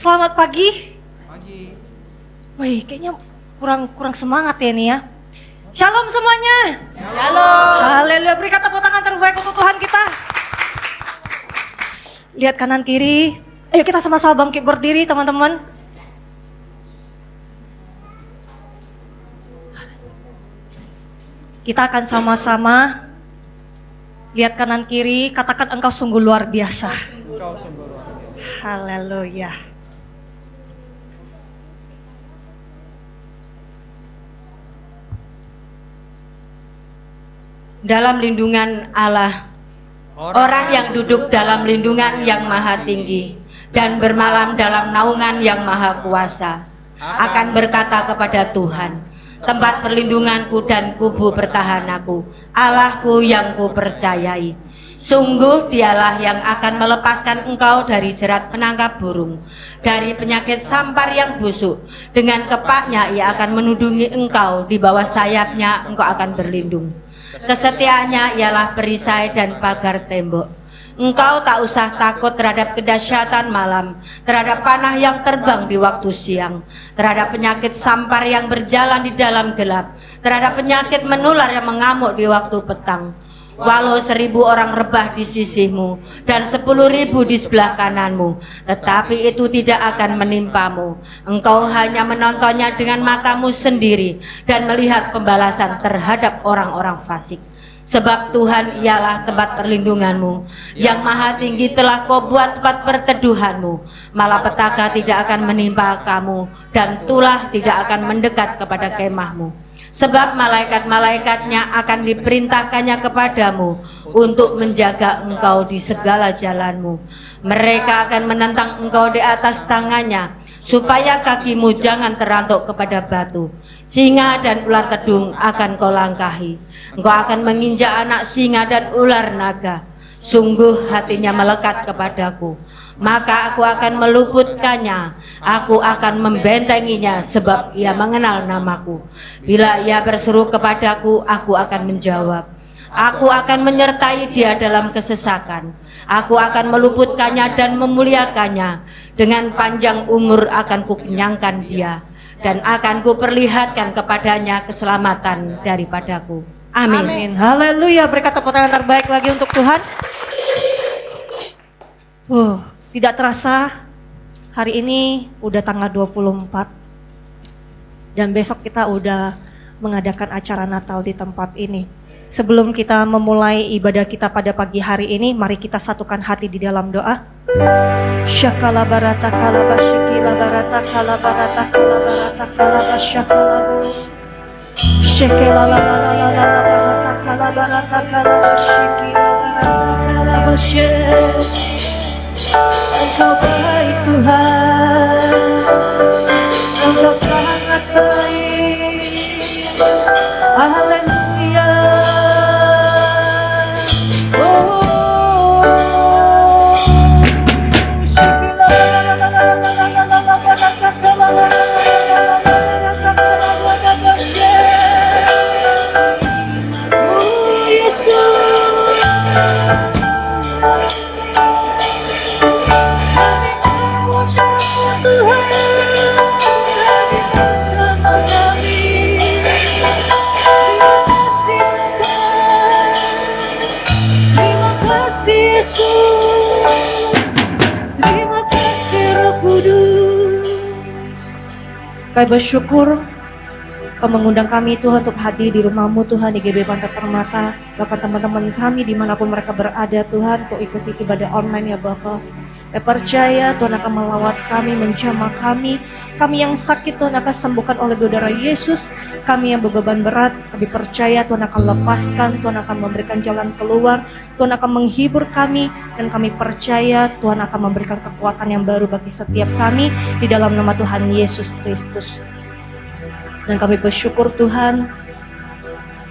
Selamat pagi. Pagi. Wih, kayaknya kurang semangat ya nih ya. Shalom semuanya. Shalom. Haleluya, berikan tepuk tangan terbaik untuk Tuhan kita. Lihat kanan kiri. Ayo kita sama-sama bangkit berdiri teman-teman. Kita akan sama-sama lihat kanan kiri, katakan engkau sungguh luar biasa. Engkau sungguh luar biasa. Haleluya. Dalam lindungan Allah, orang yang duduk dalam lindungan yang maha tinggi dan bermalam dalam naungan yang maha kuasa akan berkata kepada Tuhan, tempat perlindunganku dan kubu pertahananku, Allahku yang kupercayai. Sungguh dialah yang akan melepaskan engkau dari jerat penangkap burung, dari penyakit sampar yang busuk. Dengan kepaknya ia akan menudungi engkau, di bawah sayapnya engkau akan berlindung. Kesetiaannya ialah perisai dan pagar tembok. Engkau tak usah takut terhadap kedahsyatan malam, terhadap panah yang terbang di waktu siang, terhadap penyakit sampar yang berjalan di dalam gelap, terhadap penyakit menular yang mengamuk di waktu petang. Walau 1000 orang rebah di sisimu dan 10.000 di sebelah kananmu, tetapi itu tidak akan menimpamu. Engkau hanya menontonnya dengan matamu sendiri dan melihat pembalasan terhadap orang-orang fasik. Sebab Tuhan ialah tempat perlindunganmu, yang maha tinggi telah kau buat tempat perteduhanmu. Malapetaka tidak akan menimpa kamu, dan tulah tidak akan mendekat kepada kemahmu. Sebab malaikat-malaikatnya akan diperintahkannya kepadamu untuk menjaga engkau di segala jalanmu. Mereka akan menentang engkau di atas tangannya, supaya kakimu jangan terantuk kepada batu. Singa dan ular kedung akan kau langkahi. Engkau akan menginjak anak singa dan ular naga. Sungguh hatinya melekat kepadaku, maka aku akan meluputkannya, aku akan membentenginya, sebab ia mengenal namaku. Bila ia berseru kepadaku, aku akan menjawab. Aku akan menyertai dia dalam kesesakan. Aku akan meluputkannya dan memuliakannya. Dengan panjang umur akan kukenyangkan dia, dan akan kuperlihatkan kepadanya keselamatan daripadaku. Amin. Amin. Haleluya, berikan tepuk tangan terbaik lagi untuk Tuhan. Tidak terasa hari ini udah tanggal 24 dan besok kita udah mengadakan acara Natal di tempat ini. Sebelum kita memulai ibadah kita pada pagi hari ini, mari kita satukan hati di dalam doa. Syakala barata kalaba shikila barata kalabarata kalabarata kalaba shakalabus. Shekela la la la la la barata kalabarata kalaba shikila barata kalaba shek. Engkau baik Tuhan, Engkau sangat baik. Haleluya. Kami bersyukur Kau mengundang kami Tuhan untuk hadir di rumah-Mu Tuhan di GBI Pantai Permata. Bahkan teman-teman kami dimanapun mereka berada Tuhan, untuk ikuti ibadah online ya Bapa. Kami percaya Tuhan akan melawat kami, menjamah kami. Kami yang sakit Tuhan akan sembuhkan oleh darah Yesus. Kami yang beban berat, kami percaya Tuhan akan lepaskan, Tuhan akan memberikan jalan keluar, Tuhan akan menghibur kami, dan kami percaya Tuhan akan memberikan kekuatan yang baru bagi setiap kami di dalam nama Tuhan Yesus Kristus. Dan kami bersyukur Tuhan,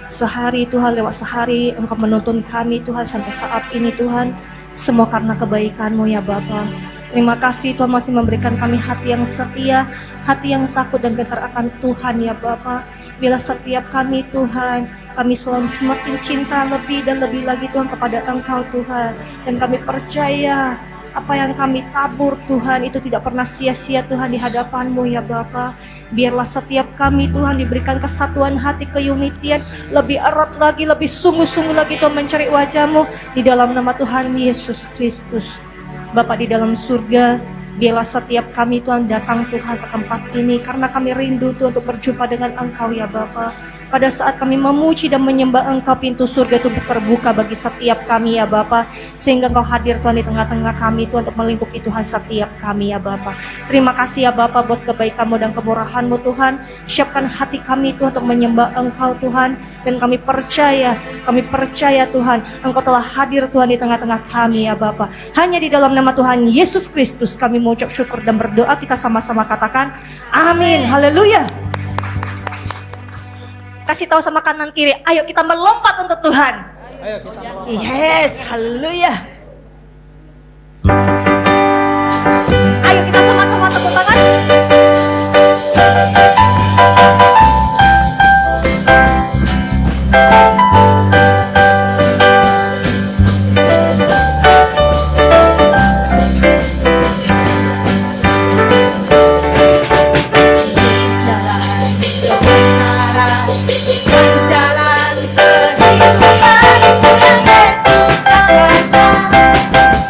sehari Tuhan lewat sehari Engkau menuntun kami Tuhan sampai saat ini Tuhan, semua karena kebaikan-Mu ya Bapa. Terima kasih Tuhan masih memberikan kami hati yang setia, hati yang takut dan gentar akan Tuhan ya Bapa. Bila setiap kami Tuhan, kami selalu semakin cinta lebih dan lebih lagi Tuhan kepada Engkau Tuhan. Dan kami percaya Apa yang kami tabur Tuhan itu tidak pernah sia-sia Tuhan di hadapan-Mu ya Bapa. Biarlah setiap kami Tuhan diberikan kesatuan hati, keunitian, lebih erat lagi, lebih sungguh-sungguh lagi Tuhan mencari wajah-Mu di dalam nama Tuhan Yesus Kristus. Bapa di dalam surga, biarlah setiap kami Tuhan datang Tuhan ke tempat ini karena kami rindu Tuhan untuk berjumpa dengan Engkau ya Bapa. Pada saat kami memuji dan menyembah Engkau, pintu surga itu terbuka bagi setiap kami ya Bapa. Sehingga Engkau hadir Tuhan di tengah-tengah kami Tuhan untuk melingkupi Tuhan setiap kami ya Bapa. Terima kasih ya Bapa buat kebaikan-Mu dan kemurahan-Mu Tuhan. Siapkan hati kami Tuhan untuk menyembah Engkau Tuhan. Dan kami percaya Tuhan, Engkau telah hadir Tuhan di tengah-tengah kami ya Bapa. Hanya di dalam nama Tuhan Yesus Kristus kami mengucap syukur dan berdoa. Kita sama-sama katakan amin. Haleluya. Kasih tahu sama kanan kiri, ayo kita melompat untuk Tuhan. Ayo kita melompat. Yes, haleluya. Ayo kita sama-sama tepuk tangan.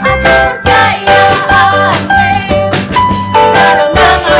Aku percaya, amin. Dalam nama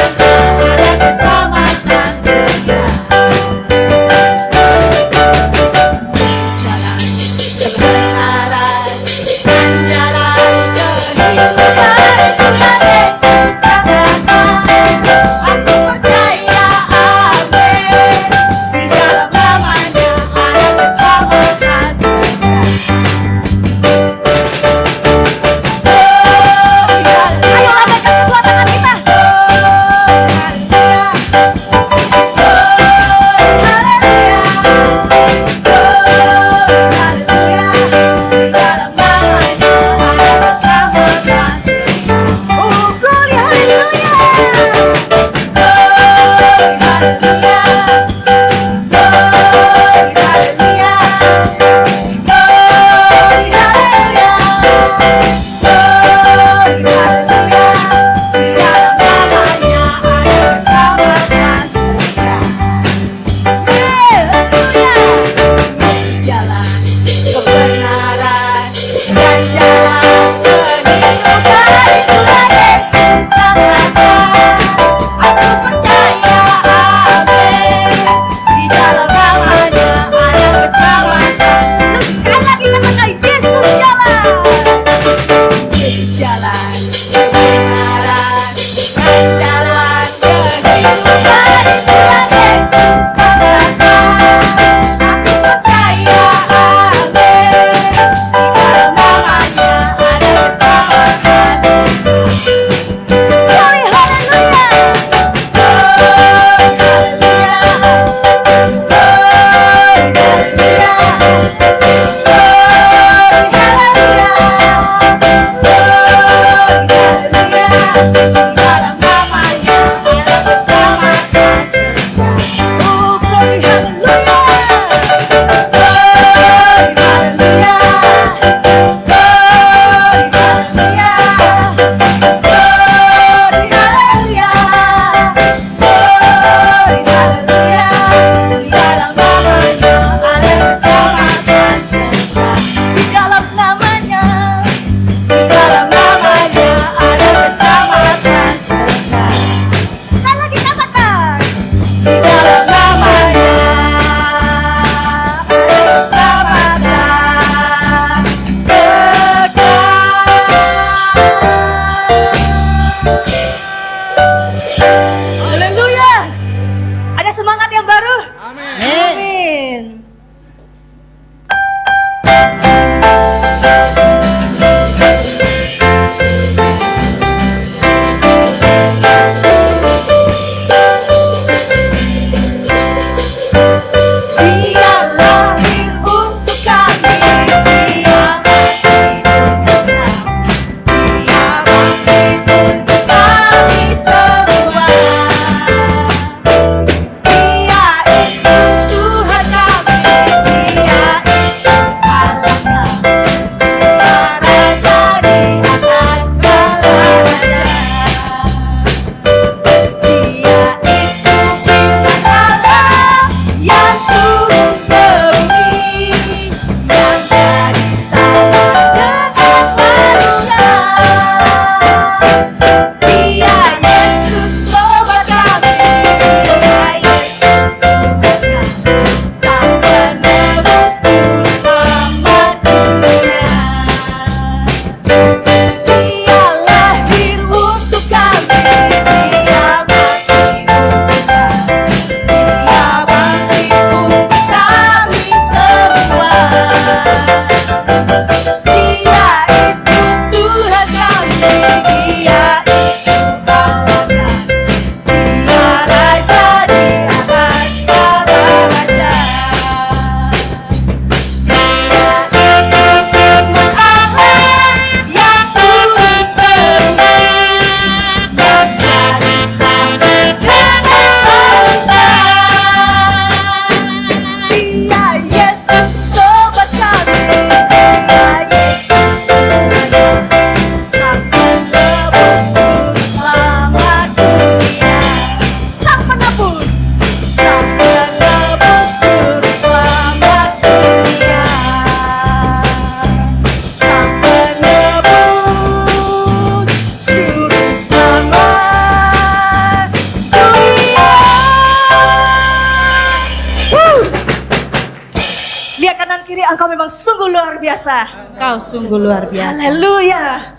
Engkau memang sungguh luar biasa. Kau sungguh luar biasa. Haleluya.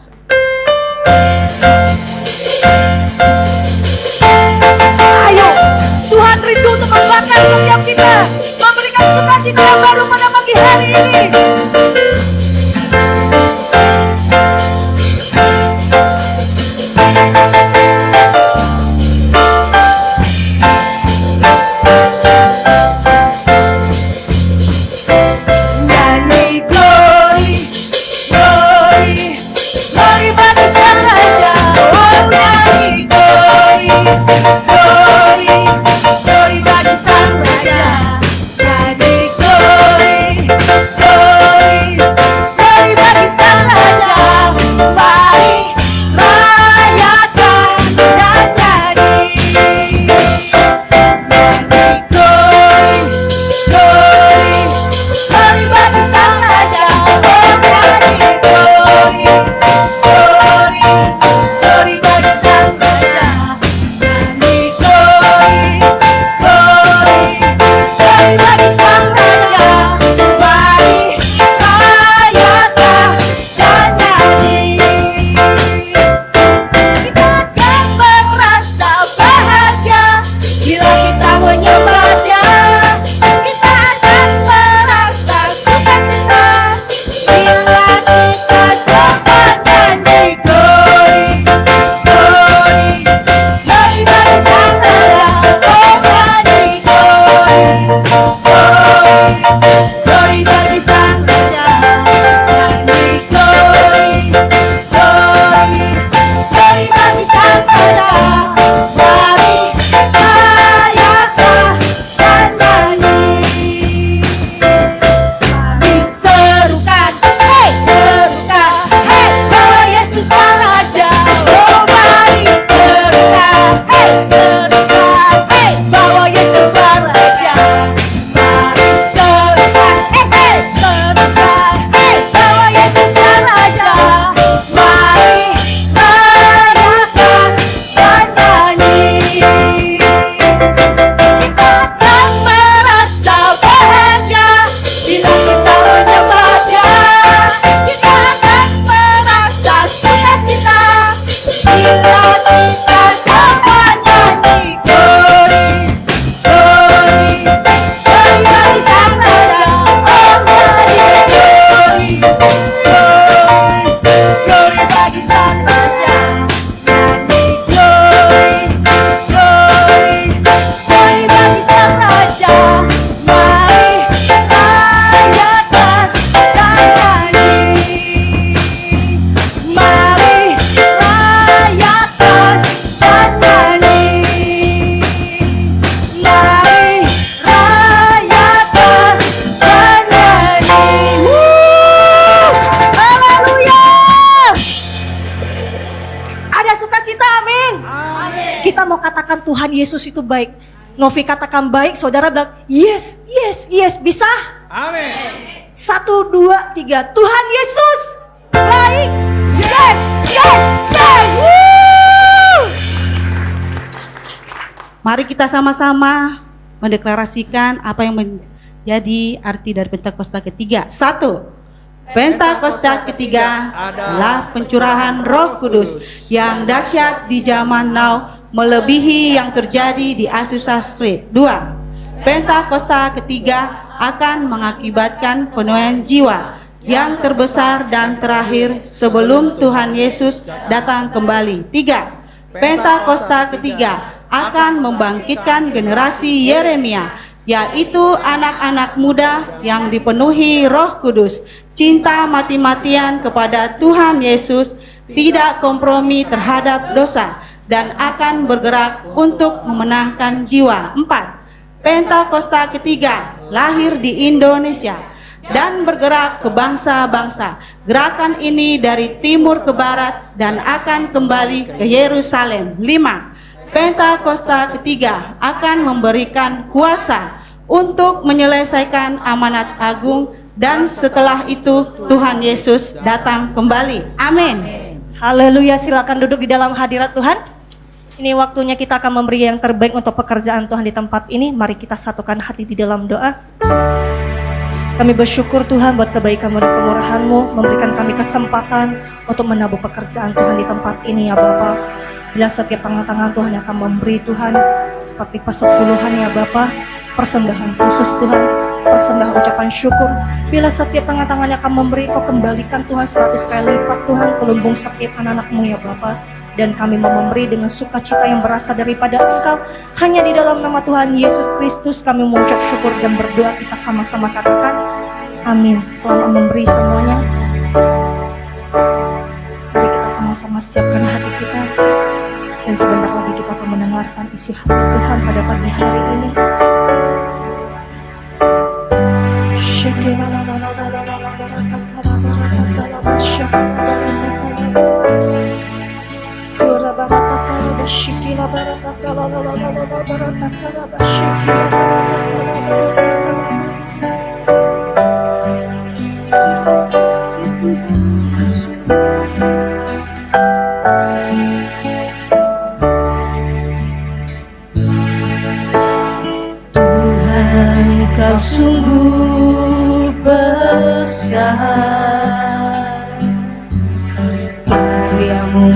Ayo, Tuhan rindu untuk membakar setiap kita, memberikan sukacita yang baru pada pagi hari ini. Nyanyi glory, glory, glory bagi Sang Raja. Oh, nyanyi glory, glory, glory bagi Sang Raja. Nyanyi glory, glory, glory bagi Sang Raja. Mari rayakan dan nyanyi. Nyanyi glory, glory, glory bagi Sang Raja. Oh, nyanyi glory, glory, glory bagi Sang Raja. Nyanyi glory, glory, glory bagi Sang Raja. Mari rayakan dan nyanyi. Kita akan merasa bahagia bila kita menyembah Dia. Kita akan merasa sukacita bila kita semua nyanyi glory, glory, glory bagi Sang Raja. Oh, nyanyi glory, glory, glory bagi Sang Raja. Nyanyi glory, glory, glory bagi Sang Raja. Mari rayakan dan nyanyi. Mari serukan, hey, serukan, hey, bahwa Yesus adalah Raja. Oh, mari serukan, hey, serukan, hey, bahwa Yesus adalah Raja. Mari serukan, hey, serukan, hey, bahwa Yesus adalah Raja. Mari rayakan dan nyanyi. Kita akan merasa bahagia bila kita menyembah Dia. Kita akan merasa sukacita bila kita semua nyanyi glory, glory, glory bagi Sang Raja. Oh, nyanyi glory, glory, glory bagi Sang Raja. Nyanyi glory, glory, glory bagi Sang Raja. Mari rayakan dan nyanyi. Mari rayakan dan nyanyi. Mari rayakan dan nyanyi. Haleluya. Ada sukacita, amin. Kita mau katakan Tuhan Yesus itu baik. Novi katakan baik, saudara bilang yes, yes, yes. Bisa? Amin. 1, 2, 3. Tuhan Yesus baik. Yes, yes, yes. Woo! Mari kita sama-sama mendeklarasikan apa yang menjadi arti dari Pentakosta ketiga. 1. Pentakosta ketiga adalah pencurahan Roh Kudus yang dahsyat di zaman now, melebihi yang terjadi di Azusa Street. 2. Pentakosta ketiga akan mengakibatkan penuaian jiwa yang terbesar dan terakhir sebelum Tuhan Yesus datang kembali. 3. Pentakosta ketiga akan membangkitkan generasi Yeremia, yaitu anak-anak muda yang dipenuhi Roh Kudus, cinta mati-matian kepada Tuhan Yesus, tidak kompromi terhadap dosa, dan akan bergerak untuk memenangkan jiwa. 4. Pentakosta ketiga lahir di Indonesia dan bergerak ke bangsa-bangsa. Gerakan ini dari timur ke barat dan akan kembali ke Yerusalem. 5. Pentakosta ketiga akan memberikan kuasa untuk menyelesaikan amanat agung, dan setelah itu Tuhan Yesus datang kembali. Amin. Haleluya, silakan duduk di dalam hadirat Tuhan. Ini waktunya kita akan memberi yang terbaik untuk pekerjaan Tuhan di tempat ini. Mari kita satukan hati di dalam doa. Kami bersyukur Tuhan buat kebaikan-Mu dan kemurahan-Mu, memberikan kami kesempatan untuk menabur pekerjaan Tuhan di tempat ini ya Bapa. Bila setiap tangan-tangan Tuhan yang akan memberi Tuhan, seperti persepuluhan ya Bapa, persembahan khusus Tuhan, persembahan ucapan syukur. Bila setiap tangan-tangan yang akan memberi, Kau kembalikan Tuhan 100 kali lipat Tuhan ke lumbung setiap anak-anak-Mu ya Bapa. Dan kami mau memberi dengan sukacita yang berasal daripada Engkau. Hanya di dalam nama Tuhan Yesus Kristus kami mengucap syukur dan berdoa, kita sama-sama katakan amin. Selamat memberi semuanya. Mari kita sama-sama siapkan hati kita, dan sebentar lagi kita akan mendengarkan isi hati Tuhan pada pagi hari ini. Tuhan, Kau sungguh besar, karya-Mu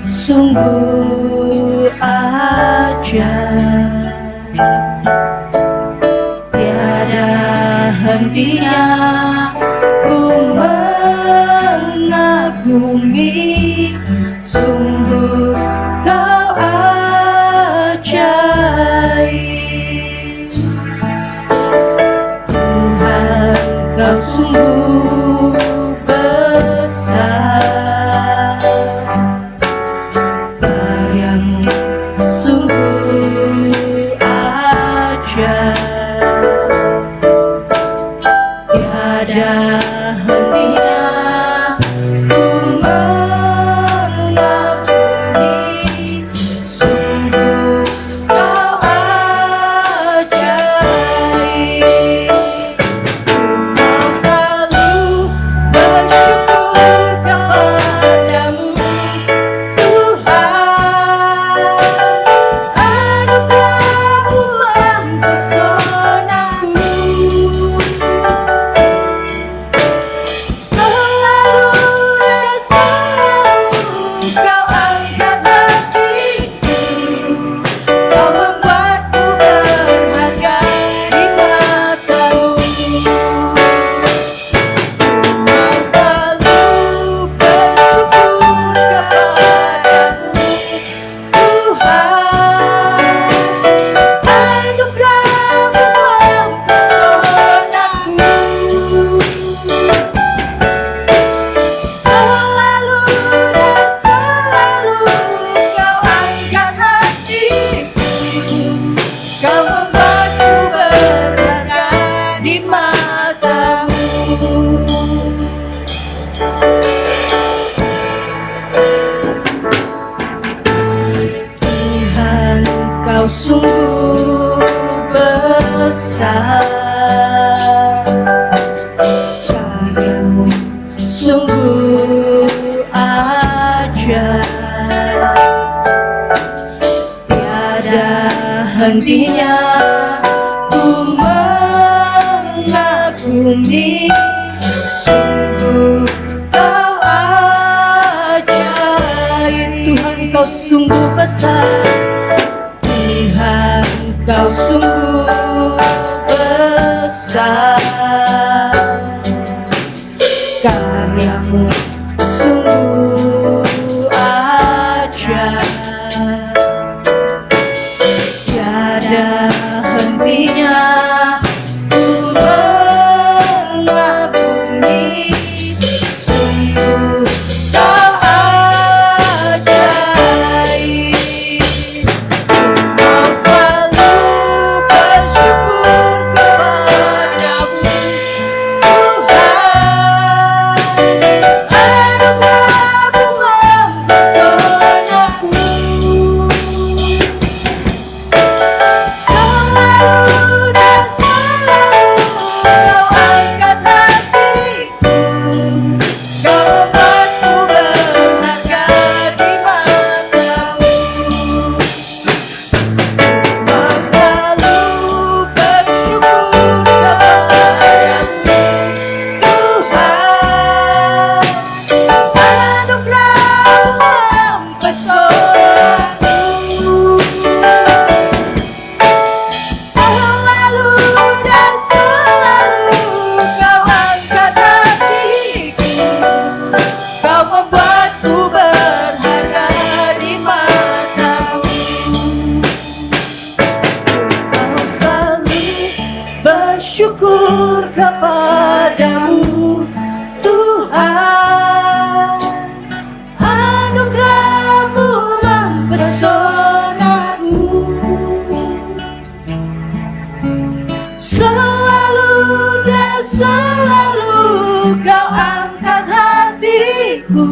sungguh ajaib, tiada hentinya ku mengagumi, sungguh Kau ajaib. Tuhan, Kau sungguh besar, karya-Mu sungguh ajaib, tiada hentinya ku mengagumi, sungguh Kau ajaib. Mau selalu bersyukur kepadamu Tuhan, anugerah-Mu mempesonaku, selalu dan selalu Kau angkat hatiku, Kau membuatku berharga di mata-Mu. Mau selalu bersyukur kepadamu Tuhan, anugerah-Mu mempesonaku, selalu dan selalu Kau angkat hatiku, Kau membuatku berharga di mata-Mu. Tuhan, Kau sungguh besar, karya-Mu sungguh ajaib, tiada hentinya ku mengagumi, sungguh Kau ajaib. Tuhan, Kau sungguh besar, Tuhan, Kau sungguh besar, karya-Mu sungguh ajaib, tiada hentinya ku mengagumi, sungguh Kau ajaib. Mau selalu bersyukur kepadamu Tuhan, anugerah-Mu mempesonaku, selalu dan kepadamu Tuhan, anugerah-Mu mempesonaku. Selalu dan selalu Kau angkat hatiku,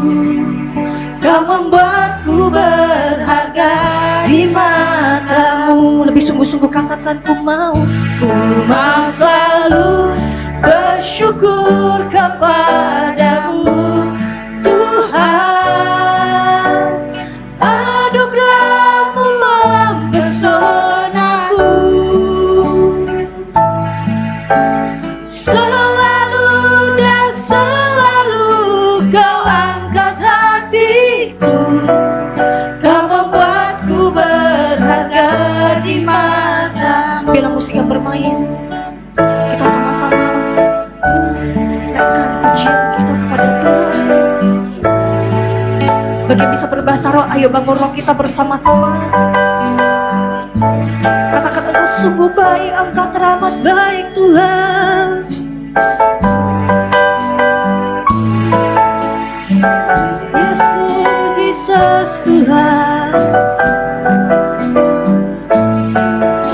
Kau membuatku berharga di mata-Mu. Lebih sungguh-sungguh katakan, ku mau selalu bersyukur kepadamu Tuhan, anugerah-Mu mempesonaku. Selalu dan selalu Kau angkat hatiku, Kau membuatku berharga di mata-Mu. Bila musiknya bermain, kita sama-sama naikkan pujian kita kepada Tuhan. Bagi yang bisa berbahasa roh, ayo bangun roh kita bersama-sama. Katakan, Engkau sungguh baik, Engkau teramat baik Tuhan. Yes Lord Jesus Tuhan,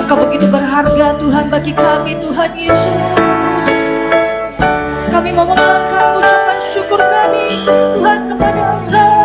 Engkau begitu berharga Tuhan bagi kami Tuhan Yesus. Kami mau mengangkat ucapan syukur kami Tuhan kepada Engkau.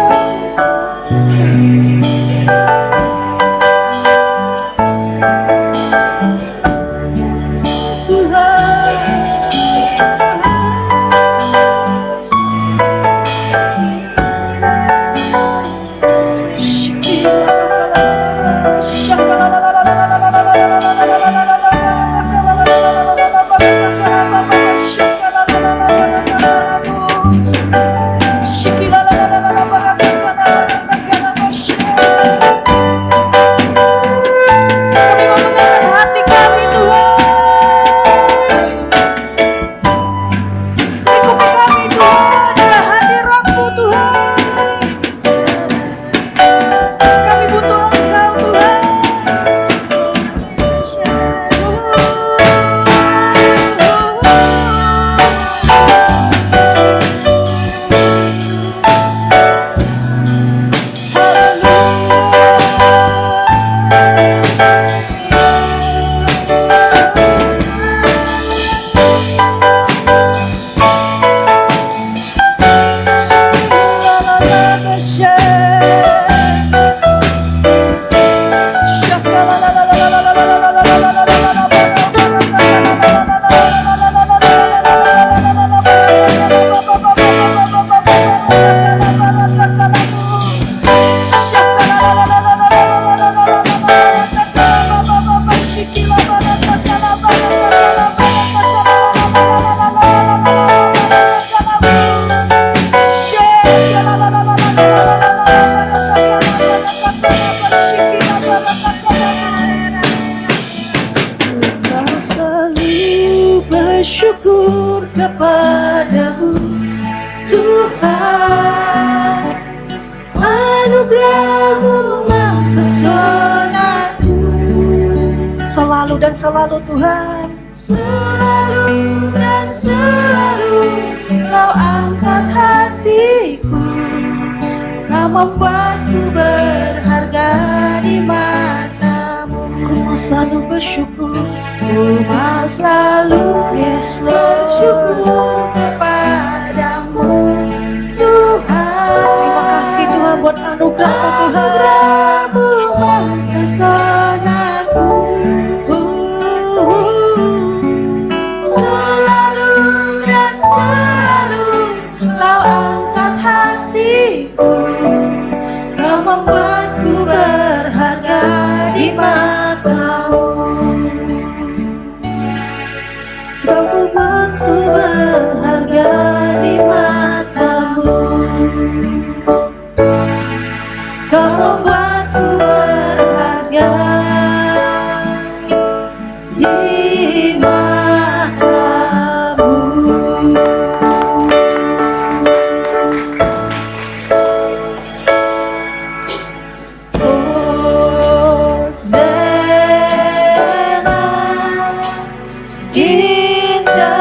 Bersyukur kepadamu Tuhan, anugerah-Mu mempesonaku. Selalu dan selalu Tuhan, selalu dan selalu Kau angkat hatiku, Kau membuatku berharga di mata-Mu. Ku mau selalu bersyukur, ku mau selalu bersyukur kepadamu Tuhan. Terima kasih Tuhan buat anugerah Tuhan. Anugerah-Mu mempesonaku. Selalu dan selalu Kau angkat hatiku, Kau membuatku berharga di mata-Mu. Kau membuatku berharga di mata-Mu. Kau membuatku berharga di mata-Mu. Hosanna in the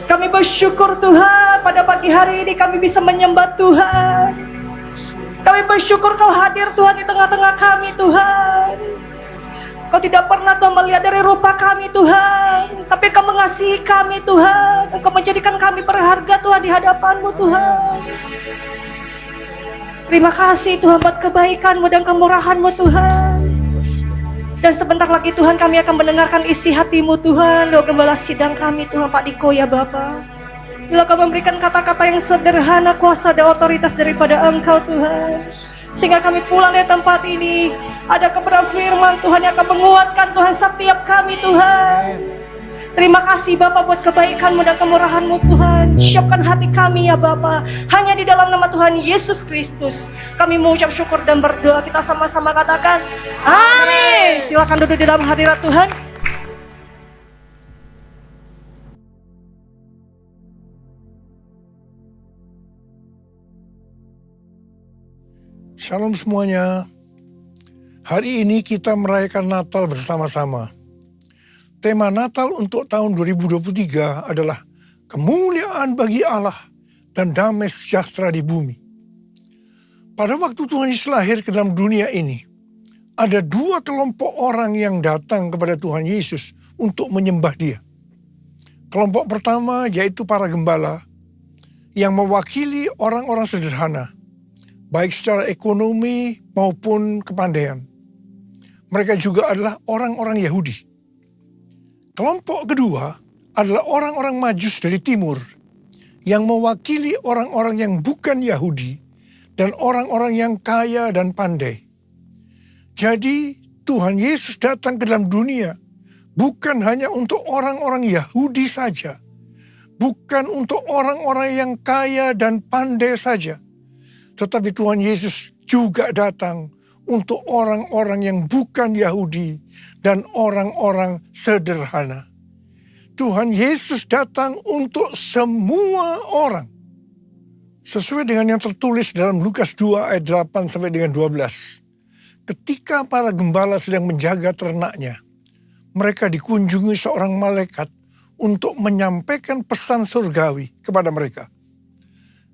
Kami bersyukur Tuhan, pada pagi hari ini kami bisa menyembah Tuhan. Kami bersyukur Kau hadir Tuhan di tengah-tengah kami Tuhan. Kau tidak pernah Tuhan melihat dari rupa kami Tuhan, tapi Kau mengasihi kami Tuhan. Engkau menjadikan kami berharga Tuhan di hadapan-Mu Tuhan. Terima kasih Tuhan buat kebaikan-Mu dan kemurahan-Mu Tuhan. Dan sebentar lagi Tuhan kami akan mendengarkan isi hati-Mu Tuhan. Doa gembala sidang kami Tuhan Pak Diko ya Bapa. Bila Kau memberikan kata-kata yang sederhana, kuasa dan otoritas daripada Engkau Tuhan, sehingga kami pulang dari tempat ini ada kebenaran firman Tuhan yang akan menguatkan Tuhan setiap kami Tuhan. Terima kasih Bapa buat kebaikan-Mu dan kemurahan-Mu Tuhan. Siapkan hati kami ya Bapa. Hanya di dalam nama Tuhan Yesus Kristus kami mengucap syukur dan berdoa. Kita sama-sama katakan amin. Silakan duduk di dalam hadirat Tuhan. Shalom semuanya. Hari ini kita merayakan Natal bersama-sama. Tema Natal untuk tahun 2023 adalah kemuliaan bagi Allah dan damai sejahtera di bumi. Pada waktu Tuhan Yesus lahir ke dalam dunia ini, ada dua kelompok orang yang datang kepada Tuhan Yesus untuk menyembah Dia. Kelompok pertama yaitu para gembala yang mewakili orang-orang sederhana, baik secara ekonomi maupun kepandaian. Mereka juga adalah orang-orang Yahudi. Kelompok kedua adalah orang-orang Majus dari timur yang mewakili orang-orang yang bukan Yahudi dan orang-orang yang kaya dan pandai. Jadi Tuhan Yesus datang ke dalam dunia bukan hanya untuk orang-orang Yahudi saja, bukan untuk orang-orang yang kaya dan pandai saja, tetapi Tuhan Yesus juga datang untuk orang-orang yang bukan Yahudi dan orang-orang sederhana. Tuhan Yesus datang untuk semua orang. Sesuai dengan yang tertulis dalam Lukas 2 ayat 8 sampai dengan 12. Ketika para gembala sedang menjaga ternaknya, mereka dikunjungi seorang malaikat untuk menyampaikan pesan surgawi kepada mereka.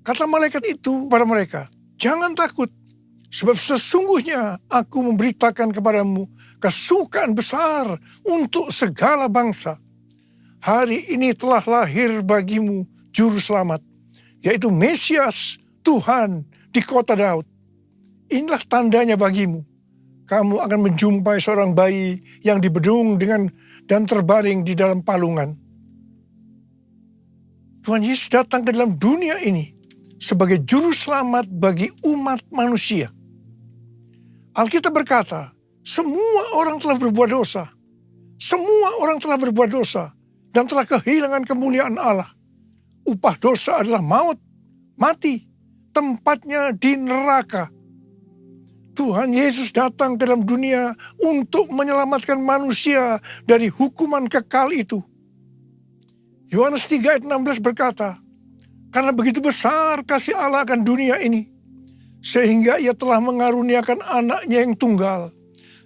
Kata malaikat itu kepada mereka, "Jangan takut, sebab sesungguhnya aku memberitakan kepadamu kesukaan besar untuk segala bangsa. Hari ini telah lahir bagimu Juru Selamat, yaitu Mesias Tuhan di kota Daud. Inilah tandanya bagimu. Kamu akan menjumpai seorang bayi yang dibedung dan terbaring di dalam palungan." Tuhan Yesus datang ke dalam dunia ini sebagai Juru Selamat bagi umat manusia. Alkitab berkata, semua orang telah berbuat dosa. Semua orang telah berbuat dosa dan telah kehilangan kemuliaan Allah. Upah dosa adalah maut, mati, tempatnya di neraka. Tuhan Yesus datang ke dalam dunia untuk menyelamatkan manusia dari hukuman kekal itu. Yohanes 3 ayat 16 berkata, "Karena begitu besar kasih Allah akan dunia ini, sehingga Ia telah mengaruniakan anaknya yang tunggal,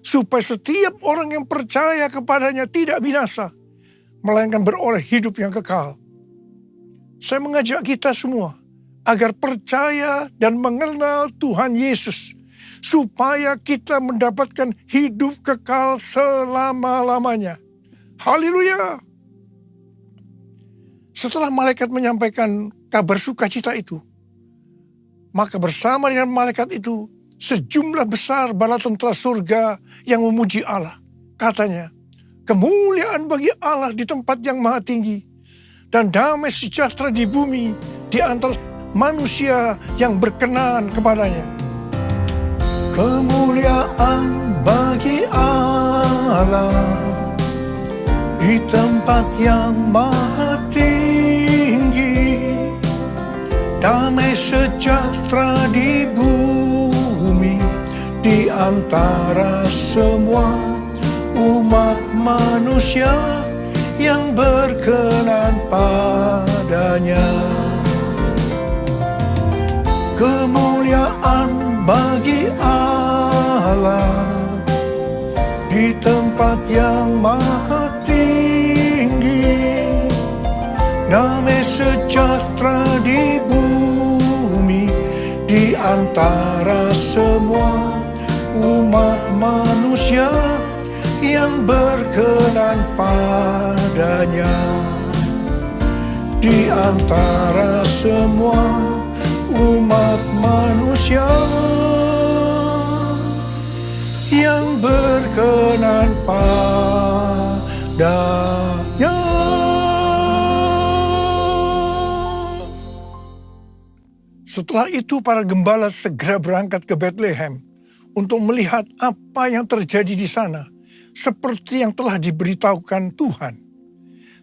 supaya setiap orang yang percaya kepadanya tidak binasa, melainkan beroleh hidup yang kekal." Saya mengajak kita semua agar percaya dan mengenal Tuhan Yesus, supaya kita mendapatkan hidup kekal selama-lamanya. Haleluya! Setelah malaikat menyampaikan kabar sukacita itu, maka bersama dengan malaikat itu, sejumlah besar bala tentara surga yang memuji Allah. Katanya, "Kemuliaan bagi Allah di tempat yang maha tinggi, dan damai sejahtera di bumi di antara manusia yang berkenan kepadanya. Kemuliaan bagi Allah di tempat yang maha tinggi, damai sejahtera di bumi di antara semua umat manusia yang berkenan padanya. Kemuliaan bagi Allah di tempat yang maha tinggi, damai sejahtera di bumi di antara semua umat manusia yang berkenan padanya. Di antara semua umat manusia yang berkenan padanya. Setelah itu para gembala segera berangkat ke Bethlehem untuk melihat apa yang terjadi di sana, seperti yang telah diberitahukan Tuhan.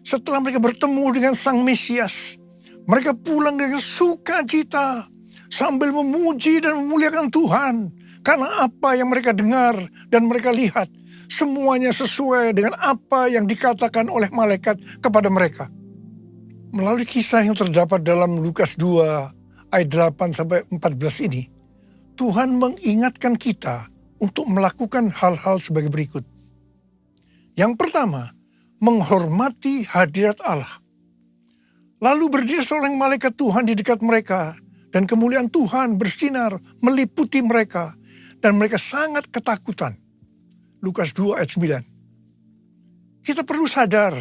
Setelah mereka bertemu dengan Sang Mesias, mereka pulang dengan sukacita sambil memuji dan memuliakan Tuhan. Karena apa yang mereka dengar dan mereka lihat, semuanya sesuai dengan apa yang dikatakan oleh malaikat kepada mereka. Melalui kisah yang terdapat dalam Lukas 2 ayat 8-14 ini, Tuhan mengingatkan kita untuk melakukan hal-hal sebagai berikut. Yang pertama, menghormati hadirat Allah. Lalu berdiri seorang malaikat Tuhan di dekat mereka, dan kemuliaan Tuhan bersinar meliputi mereka, dan mereka sangat ketakutan. Lukas 2 ayat 9. Kita perlu sadar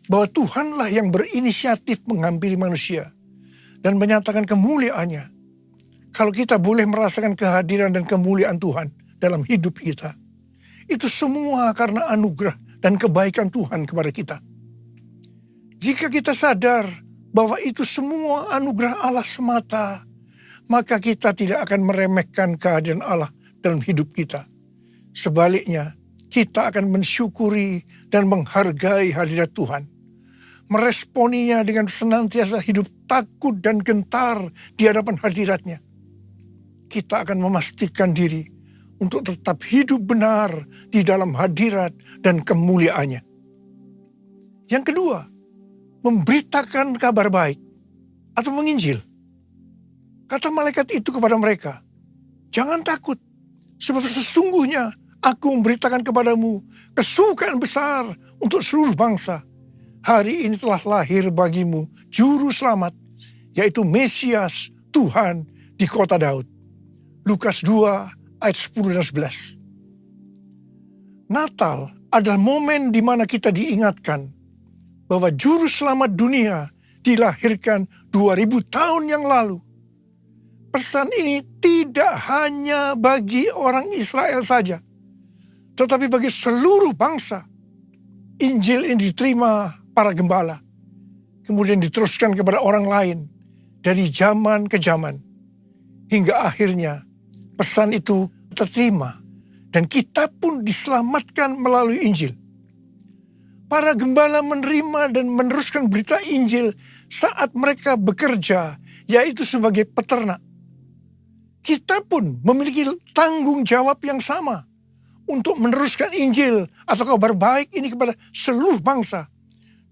bahwa Tuhanlah yang berinisiatif menghampiri manusia dan menyatakan kemuliaannya. Kalau kita boleh merasakan kehadiran dan kemuliaan Tuhan dalam hidup kita, itu semua karena anugerah dan kebaikan Tuhan kepada kita. Jika kita sadar bahwa itu semua anugerah Allah semata, maka kita tidak akan meremehkan kehadiran Allah dalam hidup kita. Sebaliknya, kita akan mensyukuri dan menghargai hadirat Tuhan. Meresponinya dengan senantiasa hidup takut dan gentar di hadapan hadiratnya. Kita akan memastikan diri untuk tetap hidup benar di dalam hadirat dan kemuliaannya. Yang kedua, memberitakan kabar baik atau menginjil. Kata malaikat itu kepada mereka, jangan takut, sebab sesungguhnya aku memberitakan kepadamu kesukaan besar untuk seluruh bangsa. Hari ini telah lahir bagimu juru selamat, yaitu Mesias Tuhan di kota Daud. Lukas 2 ayat 10 dan 11. Natal adalah momen di mana kita diingatkan bahwa juru selamat dunia dilahirkan 2000 tahun yang lalu. Pesan ini tidak hanya bagi orang Israel saja, tetapi bagi seluruh bangsa. Injil ini diterima para gembala, kemudian diteruskan kepada orang lain dari zaman ke zaman, hingga akhirnya pesan itu terterima dan kita pun diselamatkan melalui Injil. Para gembala menerima dan meneruskan berita Injil saat mereka bekerja, yaitu sebagai peternak. Kita pun memiliki tanggung jawab yang sama untuk meneruskan Injil atau kabar baik ini kepada seluruh bangsa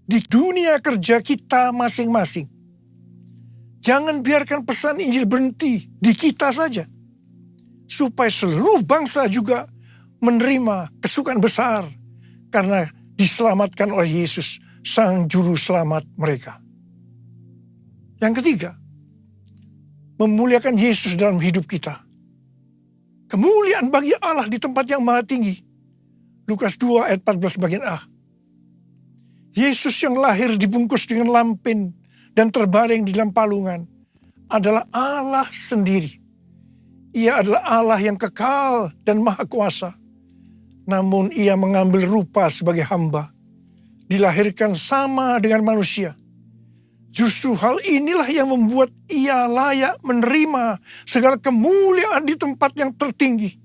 di dunia kerja kita masing-masing. Jangan biarkan pesan Injil berhenti di kita saja, supaya seluruh bangsa juga menerima kesukaan besar karena diselamatkan oleh Yesus, Sang Juru Selamat mereka. Yang ketiga, memuliakan Yesus dalam hidup kita. Kemuliaan bagi Allah di tempat yang maha tinggi. Lukas 2 ayat 14 bagian A. Yesus yang lahir dibungkus dengan lampin dan terbaring di dalam palungan adalah Allah sendiri. Ia adalah Allah yang kekal dan maha kuasa. Namun ia mengambil rupa sebagai hamba. Dilahirkan sama dengan manusia. Justru hal inilah yang membuat ia layak menerima segala kemuliaan di tempat yang tertinggi.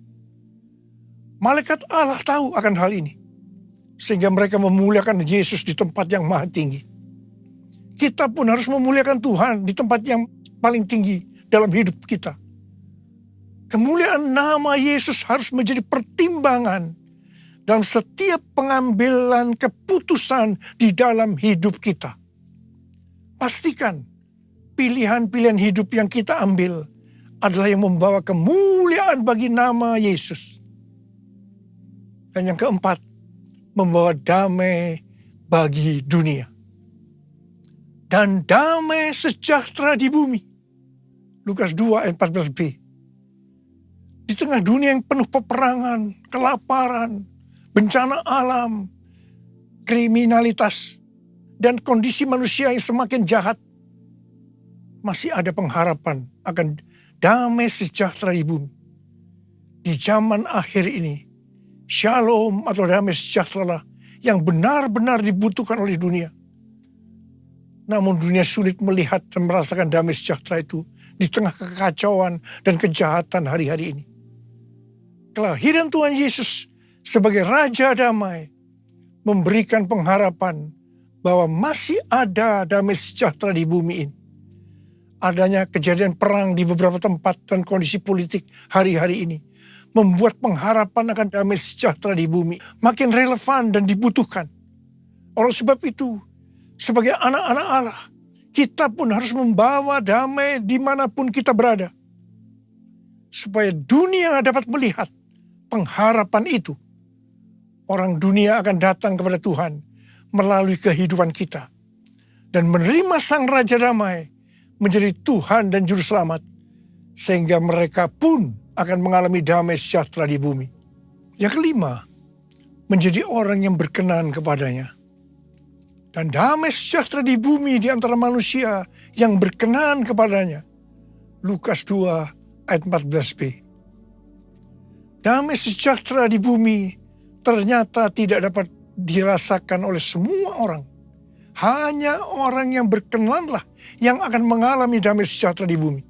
Malaikat Allah tahu akan hal ini, sehingga mereka memuliakan Yesus di tempat yang maha tinggi. Kita pun harus memuliakan Tuhan di tempat yang paling tinggi dalam hidup kita. Kemuliaan nama Yesus harus menjadi pertimbangan dalam setiap pengambilan keputusan di dalam hidup kita. Pastikan pilihan-pilihan hidup yang kita ambil adalah yang membawa kemuliaan bagi nama Yesus. Dan yang keempat, membawa damai bagi dunia. Dan damai sejahtera di bumi. Lukas 2 ayat 14b. Di tengah dunia yang penuh peperangan, kelaparan, bencana alam, kriminalitas, dan kondisi manusia yang semakin jahat, masih ada pengharapan akan damai sejahtera di bumi. Di zaman akhir ini, shalom atau damai sejahtera yang benar-benar dibutuhkan oleh dunia. Namun dunia sulit melihat dan merasakan damai sejahtera itu di tengah kekacauan dan kejahatan hari-hari ini. Kelahiran Tuhan Yesus sebagai Raja Damai memberikan pengharapan bahwa masih ada damai sejahtera di bumi ini. Adanya kejadian perang di beberapa tempat dan kondisi politik hari-hari ini membuat pengharapan akan damai sejahtera di bumi makin relevan dan dibutuhkan. Oleh sebab itu, sebagai anak-anak Allah, kita pun harus membawa damai dimanapun kita berada. Supaya dunia dapat melihat pengharapan itu. Orang dunia akan datang kepada Tuhan melalui kehidupan kita. Dan menerima Sang Raja Damai menjadi Tuhan dan Juru Selamat. Sehingga mereka pun akan mengalami damai sejahtera di bumi. Yang kelima, menjadi orang yang berkenan kepadanya. Dan damai sejahtera di bumi di antara manusia yang berkenan kepadanya. Lukas 2 ayat 14b. Damai sejahtera di bumi ternyata tidak dapat dirasakan oleh semua orang. Hanya orang yang berkenanlah yang akan mengalami damai sejahtera di bumi.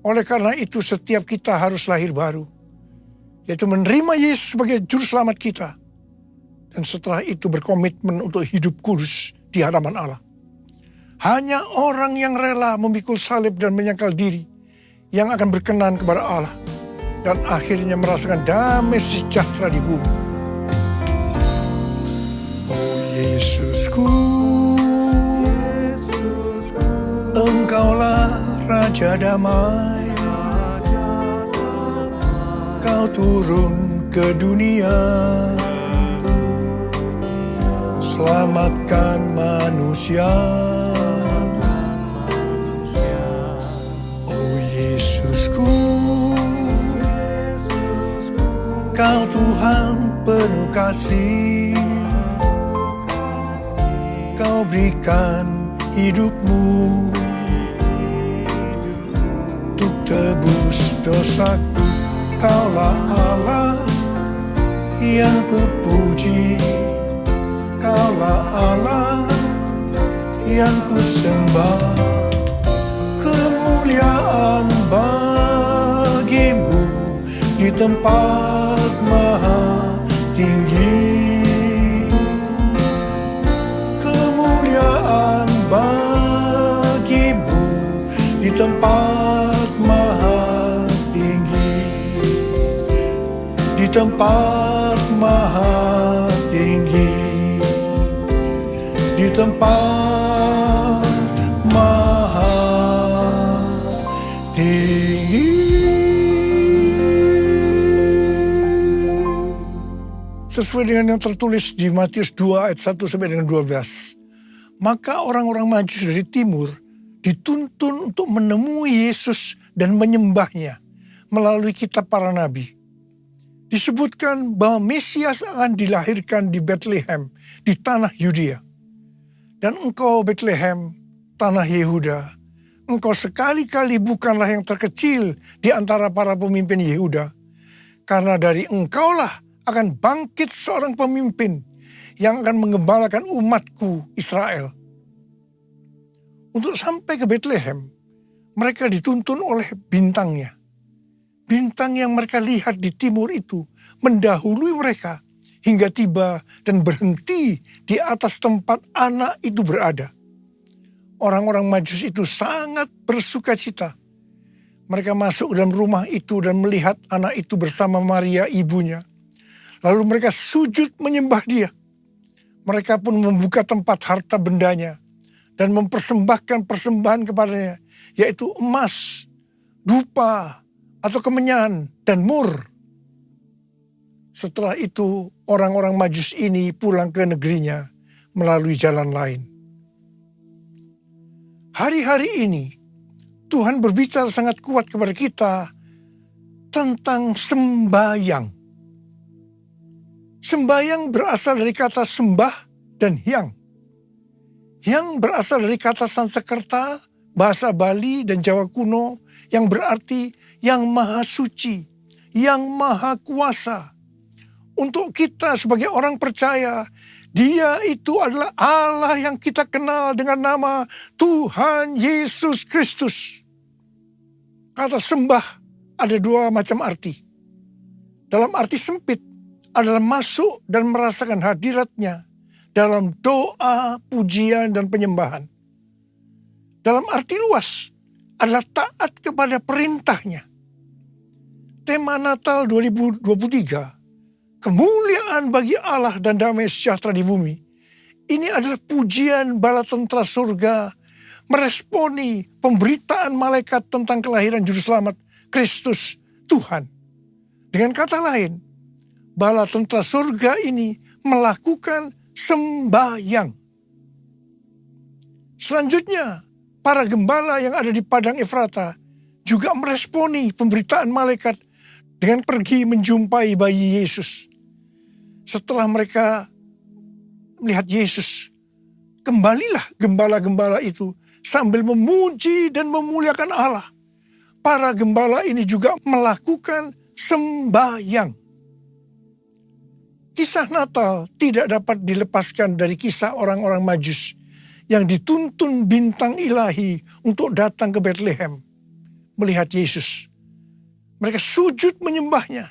Oleh karena itu setiap kita harus lahir baru. Yaitu menerima Yesus sebagai Juru Selamat kita. Dan setelah itu berkomitmen untuk hidup kudus di hadapan Allah. Hanya orang yang rela memikul salib dan menyangkal diri yang akan berkenan kepada Allah. Dan akhirnya merasakan damai sejahtera di bumi. Oh Yesusku, Engkaulah Raja Damai. Kau turun ke dunia, selamatkan manusia. Oh Yesusku, Kau Tuhan penuh kasih. Kau berikan hidupmu untuk tebus dosaku. Kaulah Allah yang kupuji. Kaulah Allah yang kusembah. Kemuliaan bagimu di tempat maha tinggi. Kemuliaan bagimu di tempat maha tinggi. Di tempat maha tinggi. Di tempat maha tinggi. Sesuai dengan yang tertulis di Matius 2 ayat 1 sampai dengan 12. Maka orang-orang Majus dari timur dituntun untuk menemui Yesus dan menyembahnya melalui kitab para nabi. Disebutkan bahwa Mesias akan dilahirkan di Bethlehem, di tanah Yudea. Dan engkau Bethlehem, tanah Yehuda, engkau sekali-kali bukanlah yang terkecil di antara para pemimpin Yehuda. Karena dari engkaulah akan bangkit seorang pemimpin yang akan menggembalakan umatku Israel. untuk sampai ke Bethlehem, mereka dituntun oleh bintangnya. Bintang yang mereka lihat di timur itu mendahului mereka hingga tiba dan berhenti di atas tempat anak itu berada. Orang-orang Majus itu sangat bersuka cita. Mereka masuk dalam rumah itu dan melihat anak itu bersama Maria ibunya. Lalu mereka sujud menyembah dia. Mereka pun membuka tempat harta bendanya dan mempersembahkan persembahan kepadanya, yaitu emas, dupa, atau kemenyan, dan mur. Setelah itu, orang-orang Majus ini pulang ke negerinya melalui jalan lain. Hari-hari ini, Tuhan berbicara sangat kuat kepada kita tentang sembahyang. Sembahyang berasal dari kata sembah dan hyang. Hyang berasal dari kata Sanskerta, bahasa Bali dan Jawa kuno yang berarti yang maha suci, yang maha kuasa. Untuk kita sebagai orang percaya, Dia itu adalah Allah yang kita kenal dengan nama Tuhan Yesus Kristus. Kata sembah ada dua macam arti. Dalam arti sempit adalah masuk dan merasakan hadiratnya dalam doa, pujian, dan penyembahan. Dalam arti luas adalah taat kepada perintahnya. Tema Natal 2023, kemuliaan bagi Allah dan damai sejahtera di bumi. Ini adalah pujian bala tentara surga meresponi pemberitaan malaikat tentang kelahiran Juru Selamat Kristus Tuhan. Dengan kata lain, bala tentara surga ini melakukan sembahyang. Selanjutnya, para gembala yang ada di Padang Efrata juga meresponi pemberitaan malaikat dengan pergi menjumpai bayi Yesus. Setelah mereka melihat Yesus, kembalilah gembala-gembala itu sambil memuji dan memuliakan Allah. Para gembala ini juga melakukan sembahyang. Kisah Natal tidak dapat dilepaskan dari kisah orang-orang Majus yang dituntun bintang ilahi untuk datang ke Bethlehem melihat Yesus. Mereka sujud menyembahnya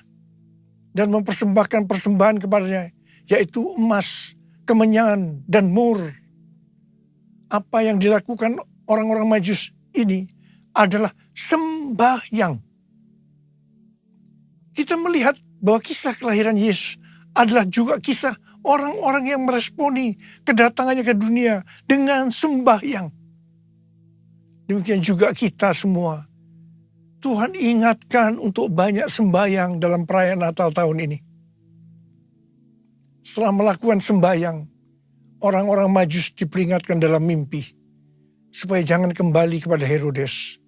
dan mempersembahkan persembahan kepadanya, yaitu emas, kemenyan, dan mur. Apa yang dilakukan orang-orang Majus ini adalah sembahyang. Kita melihat bahwa kisah kelahiran Yesus adalah juga kisah orang-orang yang meresponi kedatangannya ke dunia dengan sembahyang. Demikian juga kita semua. Tuhan ingatkan untuk banyak sembahyang dalam perayaan Natal tahun ini. Setelah melakukan sembahyang, orang-orang Majus diperingatkan dalam mimpi supaya jangan kembali kepada Herodes,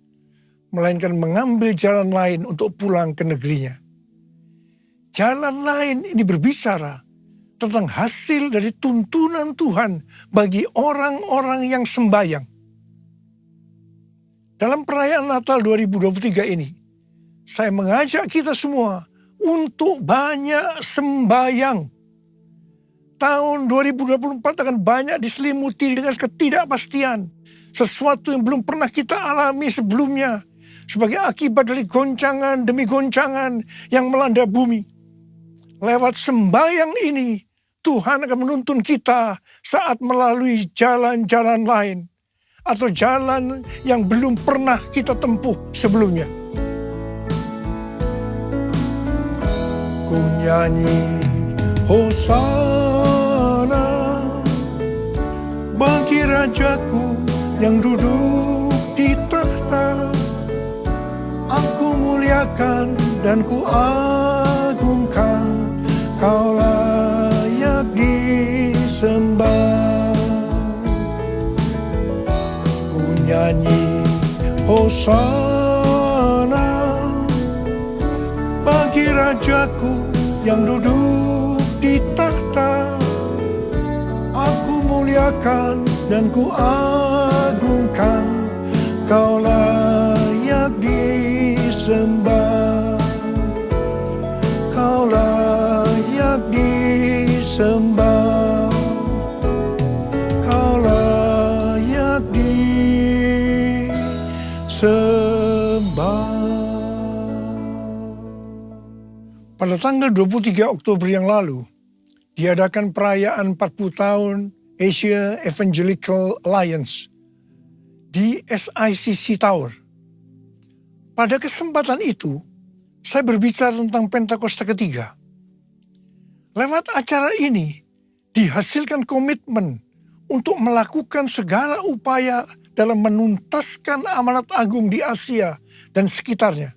melainkan mengambil jalan lain untuk pulang ke negerinya. Jalan lain ini berbicara tentang hasil dari tuntunan Tuhan bagi orang-orang yang sembahyang. Dalam perayaan Natal 2023 ini, saya mengajak kita semua untuk banyak sembahyang. Tahun 2024 akan banyak diselimuti dengan ketidakpastian. Sesuatu yang belum pernah kita alami sebelumnya. Sebagai akibat dari goncangan demi goncangan yang melanda bumi. Lewat sembahyang ini, Tuhan akan menuntun kita saat melalui jalan-jalan lain. Atau jalan yang belum pernah kita tempuh sebelumnya. Ku nyanyi Hosana bagi Rajaku yang duduk di tahta. Aku muliakan dan ku agungkan, Kau layak disembah. Ku nyanyi Hosana bagi Rajaku yang duduk di tahta. Aku muliakan dan ku agungkan, Kau layak disembah. Kau layak disembah. Kau layak disembah. Pada tanggal 23 Oktober yang lalu, diadakan perayaan 40 tahun Asia Evangelical Alliance di SICC Tower. Pada kesempatan itu, saya berbicara tentang Pentakosta ketiga. Lewat acara ini, dihasilkan komitmen untuk melakukan segala upaya dalam menuntaskan amanat agung di Asia dan sekitarnya,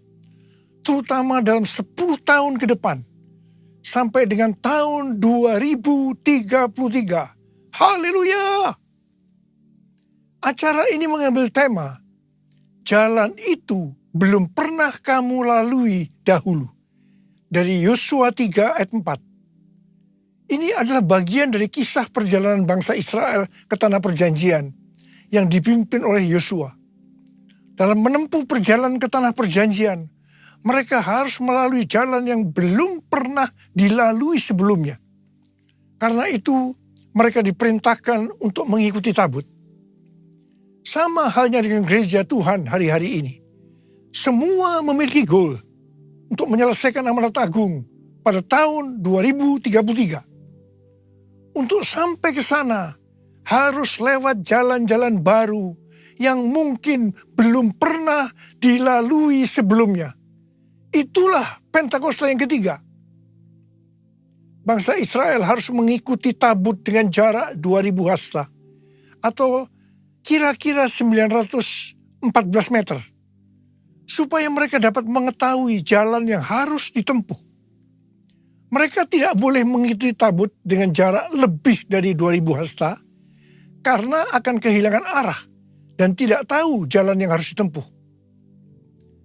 terutama dalam 10 tahun ke depan, sampai dengan tahun 2033. Haleluya! Acara ini mengambil tema, jalan itu belum pernah kamu lalui dahulu, dari Yosua 3 ayat 4. Ini adalah bagian dari kisah perjalanan bangsa Israel ke tanah perjanjian yang dipimpin oleh Yosua. Dalam menempuh perjalanan ke tanah perjanjian, mereka harus melalui jalan yang belum pernah dilalui sebelumnya. Karena itu, mereka diperintahkan untuk mengikuti tabut. Sama halnya dengan gereja Tuhan hari-hari ini. Semua memiliki goal untuk menyelesaikan amanat agung pada tahun 2033. Untuk sampai ke sana, harus lewat jalan-jalan baru yang mungkin belum pernah dilalui sebelumnya. Itulah Pentakosta yang ketiga. Bangsa Israel harus mengikuti tabut dengan jarak 2000 hasta atau kira-kira 914 meter, supaya mereka dapat mengetahui jalan yang harus ditempuh. Mereka tidak boleh mengikuti tabut dengan jarak lebih dari 2000 hasta karena akan kehilangan arah dan tidak tahu jalan yang harus ditempuh.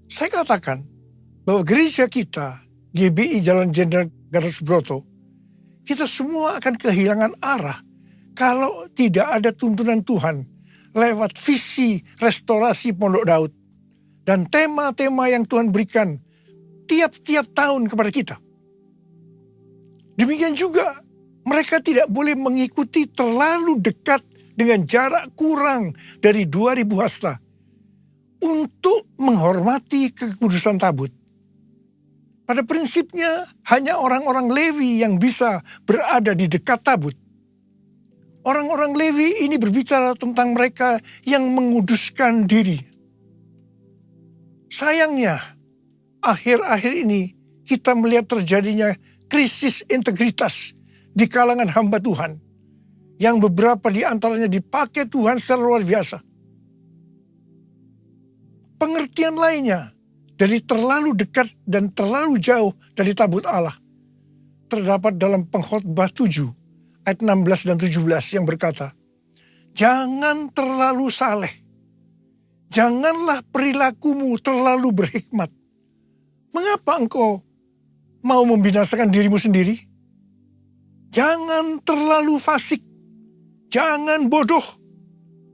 Saya katakan bahwa gereja kita, GBI Jalan Jenderal Gatot Subroto, kita semua akan kehilangan arah kalau tidak ada tuntunan Tuhan lewat visi restorasi Pondok Daud dan tema-tema yang Tuhan berikan tiap-tiap tahun kepada kita. Demikian juga mereka tidak boleh mengikuti terlalu dekat dengan jarak kurang dari 2000 hasta untuk menghormati kekudusan tabut. Pada prinsipnya hanya orang-orang Lewi yang bisa berada di dekat tabut. Orang-orang Lewi ini berbicara tentang mereka yang menguduskan diri. Sayangnya, akhir-akhir ini kita melihat terjadinya krisis integritas di kalangan hamba Tuhan, yang beberapa di antaranya dipakai Tuhan secara luar biasa. Pengertian lainnya dari terlalu dekat dan terlalu jauh dari tabut Allah terdapat dalam Pengkhotbah 7 ayat 16 dan 17 yang berkata, jangan terlalu saleh, janganlah perilakumu terlalu berhikmat. Mengapa engkau mau membinasakan dirimu sendiri? Jangan terlalu fasik, jangan bodoh.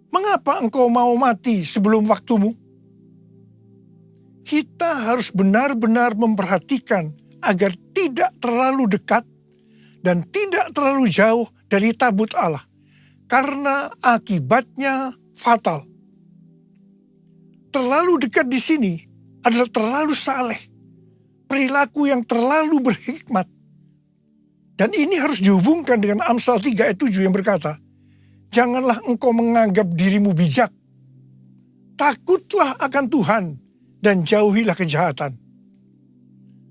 Mengapa engkau mau mati sebelum waktumu? Kita harus benar-benar memperhatikan agar tidak terlalu dekat dan tidak terlalu jauh dari tabut Allah, karena akibatnya fatal. Terlalu dekat di sini adalah terlalu saleh, perilaku yang terlalu berhikmat. Dan ini harus dihubungkan dengan Amsal 3 ayat 7 yang berkata, janganlah engkau menganggap dirimu bijak, takutlah akan Tuhan dan jauhilah kejahatan.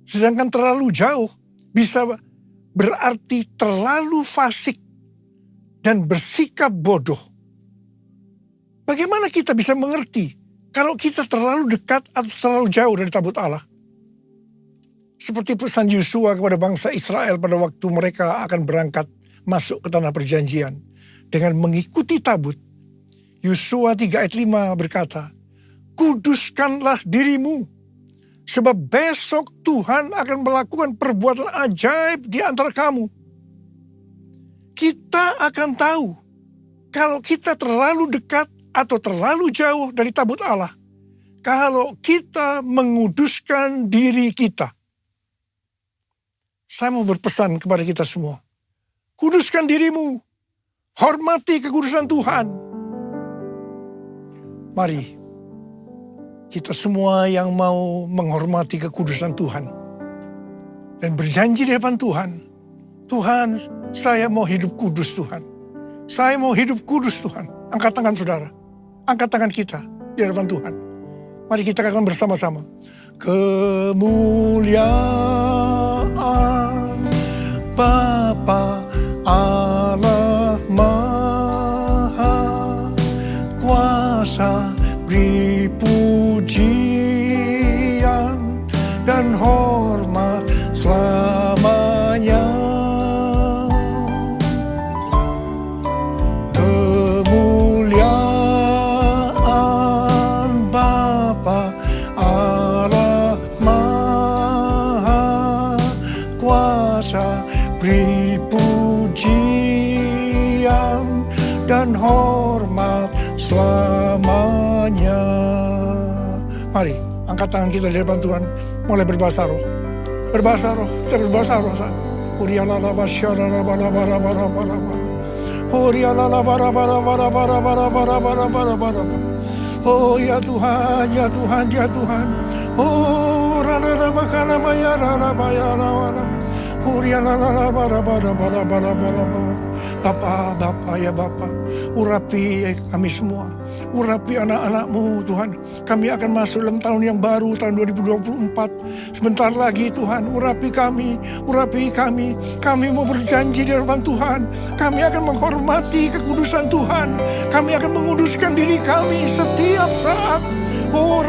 Sedangkan terlalu jauh bisa berarti terlalu fasik dan bersikap bodoh. Bagaimana kita bisa mengerti kalau kita terlalu dekat atau terlalu jauh dari tabut Allah? Seperti pesan Yosua kepada bangsa Israel pada waktu mereka akan berangkat masuk ke tanah perjanjian dengan mengikuti tabut. Yosua 3 ayat 5 berkata, kuduskanlah dirimu, sebab besok Tuhan akan melakukan perbuatan ajaib di antara kamu. Kita akan tahu kalau kita terlalu dekat atau terlalu jauh dari tabut Allah, kalau kita menguduskan diri kita. Saya mau berpesan kepada kita semua, kuduskan dirimu, hormati kekudusan Tuhan. Mari kita semua yang mau menghormati kekudusan Tuhan, dan berjanji di depan Tuhan, Tuhan, saya mau hidup kudus Tuhan. Saya mau hidup kudus Tuhan. Angkat tangan saudara, angkat tangan kita di hadapan Tuhan. Mari kita akan bersama-sama. Kemuliaan Bapa Allah Maha Kuasa, beri pujian dan hormat selamanya. Kemuliaan Bapa Allah Maha Kuasa, beri pujian dan hormat selamanya. Mari angkat tangan kita di depan Tuhan, mulai berbahasa roh. Berbahasa roh, kita berbahasa roh. Oh ya Tuhan, ya Tuhan, ya Tuhan. Oh rana makana maya rana maya rana. Bapa, Bapa, ya Bapa, urapi kami semua, urapi anak-anak-Mu Tuhan. Kami akan masuk dalam tahun yang baru, tahun 2024. Sebentar lagi Tuhan, urapi kami, urapi kami. Kami mau berjanji di hadapan Tuhan, kami akan menghormati kekudusan Tuhan. Kami akan menguduskan diri kami setiap saat. Oh,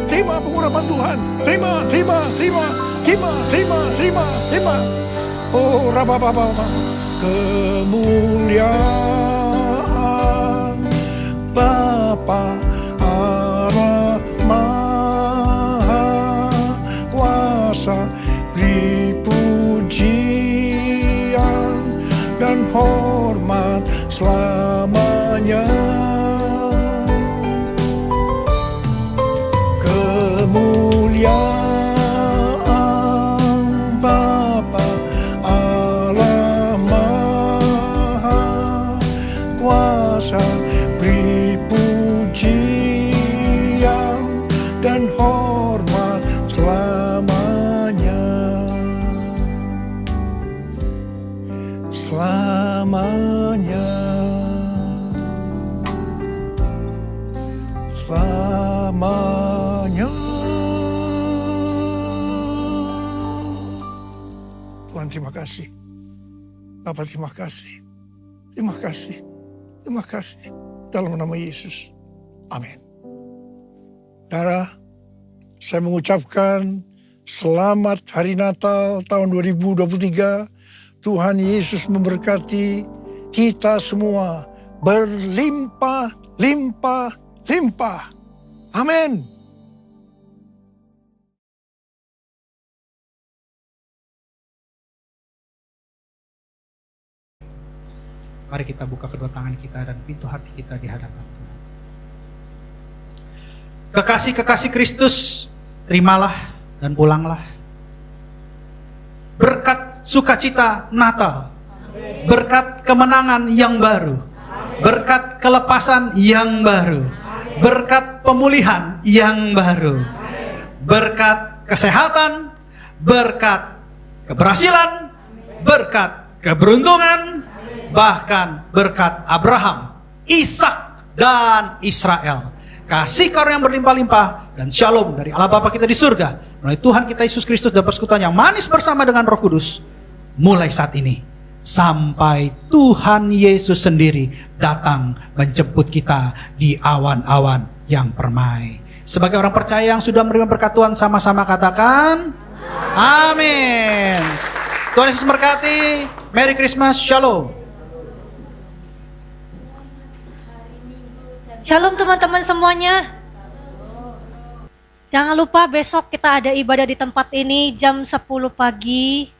terima pengurapan Tuhan, terima. Oh, kemuliaan Bapa Allah Maha Kuasa, beri pujian dan hormat selamanya. Kemuliaan Bapa Allah Maha Kuasa, beri pujian dan hormat selamanya. Selamanya. Selamanya. Tuhan, terima kasih. Bapa, terima kasih. Terima kasih. Terima kasih. Dalam nama Yesus. Amin. Saudara, saya mengucapkan selamat Hari Natal tahun 2023. Tuhan Yesus memberkati kita semua berlimpah, limpah, limpah. Amin. Mari kita buka kedua tangan kita dan pintu hati kita di hadapan Tuhan. Kekasih-kekasih Kristus, terimalah dan pulanglah. Berkat sukacita Natal, berkat kemenangan yang baru, berkat kelepasan yang baru, berkat pemulihan yang baru, berkat kesehatan, berkat keberhasilan, berkat keberuntungan, bahkan berkat Abraham, Ishak, dan Israel. Kasih karunia yang berlimpah-limpah dan shalom dari Allah Bapa kita di surga, melalui Tuhan kita Yesus Kristus dan persekutuan yang manis bersama dengan Roh Kudus, mulai saat ini sampai Tuhan Yesus sendiri datang menjemput kita di awan-awan yang permai. Sebagai orang percaya yang sudah menerima berkat Tuhan, sama-sama katakan amin. Tuhan Yesus memberkati. Merry Christmas, shalom. Shalom teman-teman semuanya. Jangan lupa besok kita ada ibadah di tempat ini jam 10 pagi.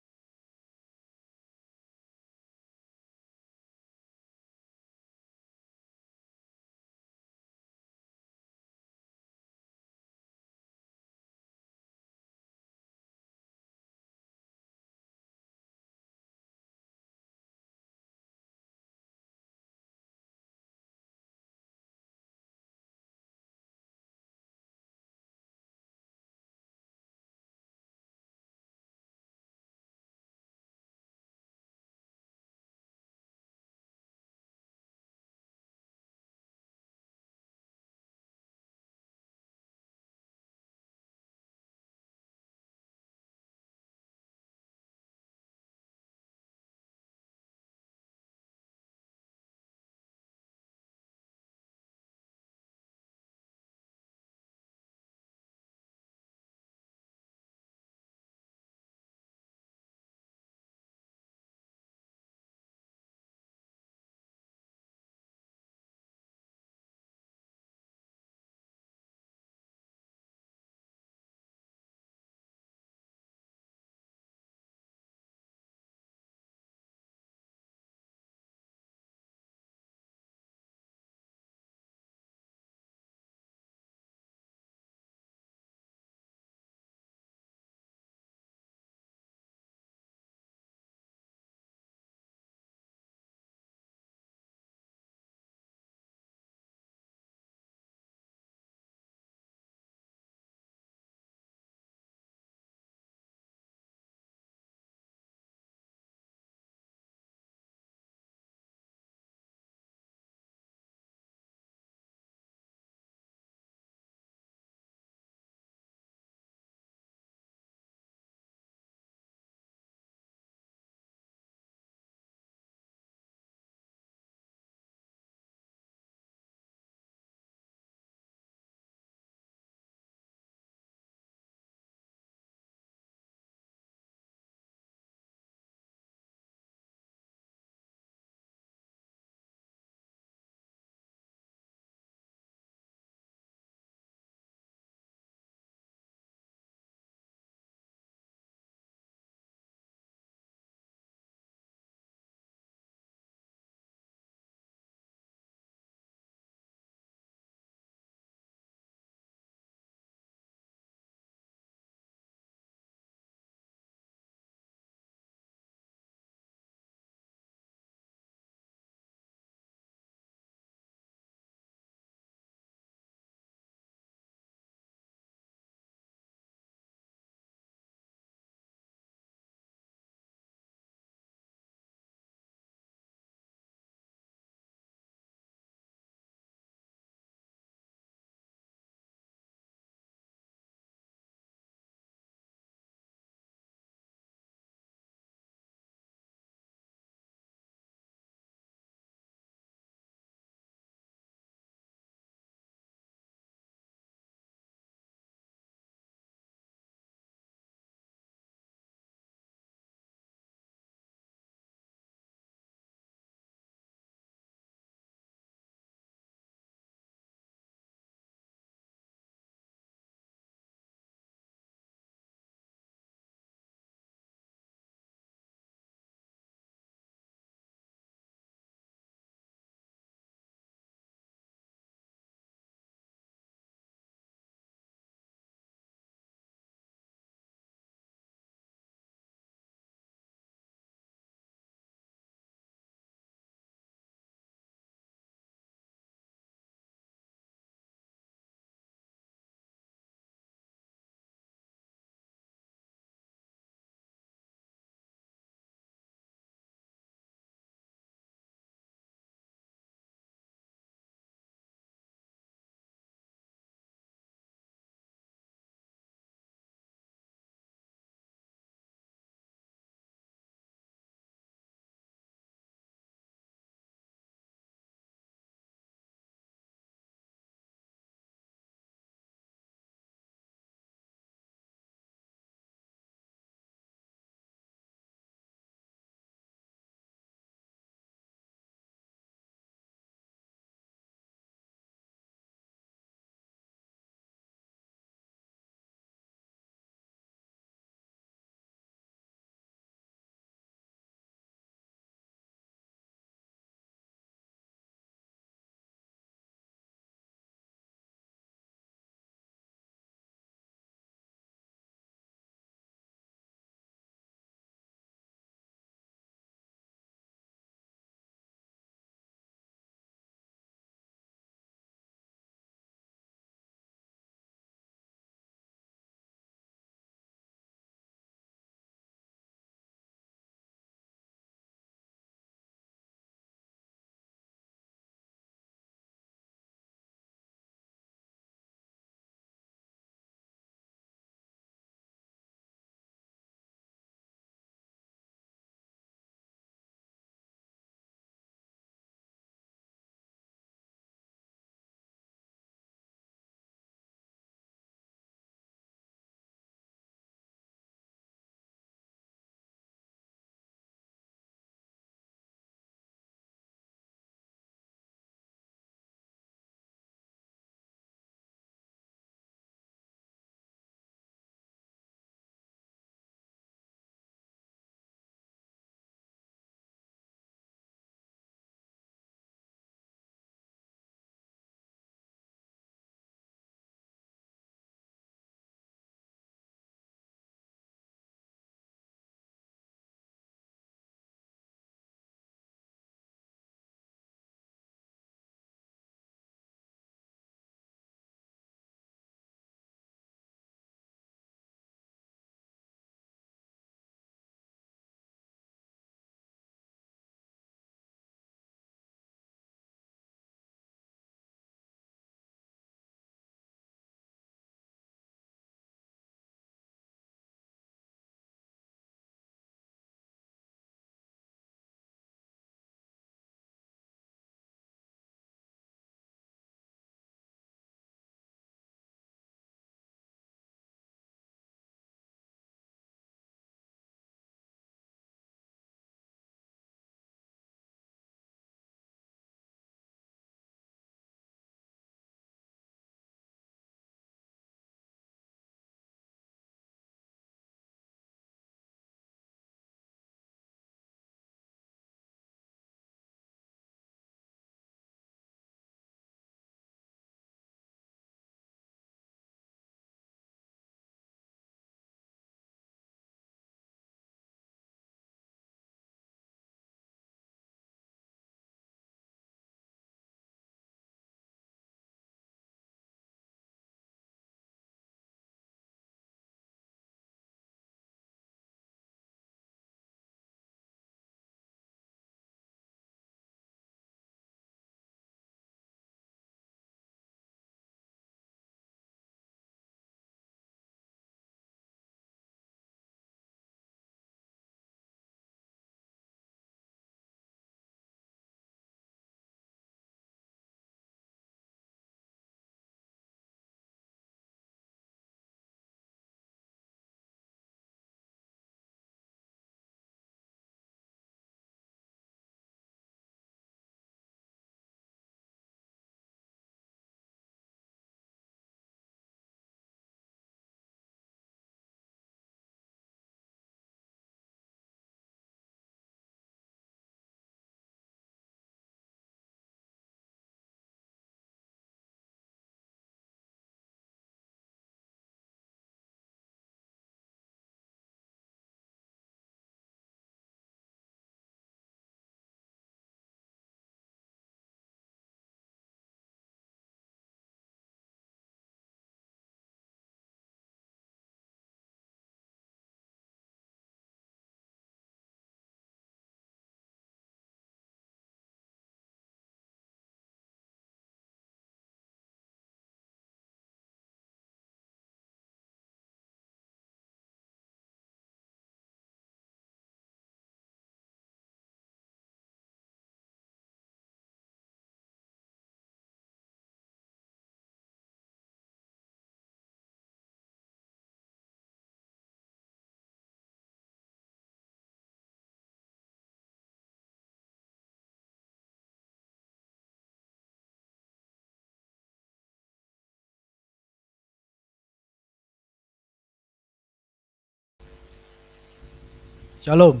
Shalom.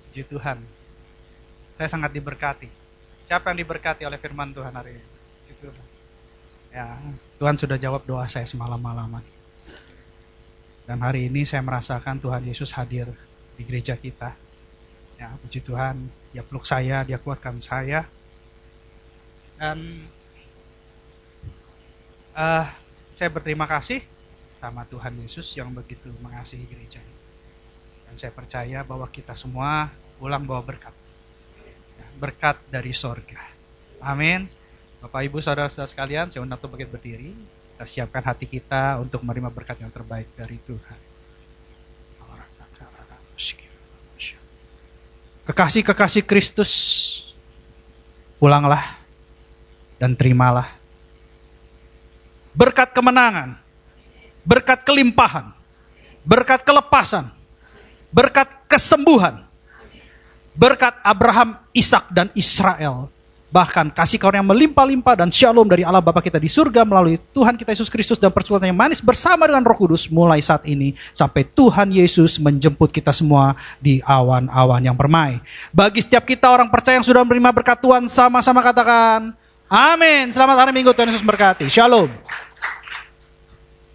Puji Tuhan. Saya sangat diberkati. Siapa yang diberkati oleh firman Tuhan hari ini? Puji Tuhan. Ya, Tuhan sudah jawab doa saya semalam-malaman. Dan hari ini saya merasakan Tuhan Yesus hadir di gereja kita. Ya, puji Tuhan, Dia peluk saya, Dia kuatkan saya. Dan saya berterima kasih sama Tuhan Yesus yang begitu mengasihi gereja ini. Dan saya percaya bahwa kita semua pulang bawa berkat. Ya, berkat dari sorga. Amin. Bapak Ibu Saudara-saudara sekalian, saya undang untuk bangkit berdiri. Kita siapkan hati kita untuk menerima berkat yang terbaik dari Tuhan. Kekasih-kekasih Kristus, pulanglah dan terimalah berkat kemenangan, berkat kelimpahan, berkat kelepasan, berkat kesembuhan, berkat Abraham, Ishak, dan Israel. Bahkan kasih karunia yang melimpah-limpah dan shalom dari Allah Bapa kita di surga melalui Tuhan kita Yesus Kristus dan persekutuan yang manis bersama dengan Roh Kudus mulai saat ini sampai Tuhan Yesus menjemput kita semua di awan-awan yang permai. Bagi setiap kita orang percaya yang sudah menerima berkat Tuhan, sama-sama katakan amin. Selamat hari Minggu, Tuhan Yesus berkati. Shalom.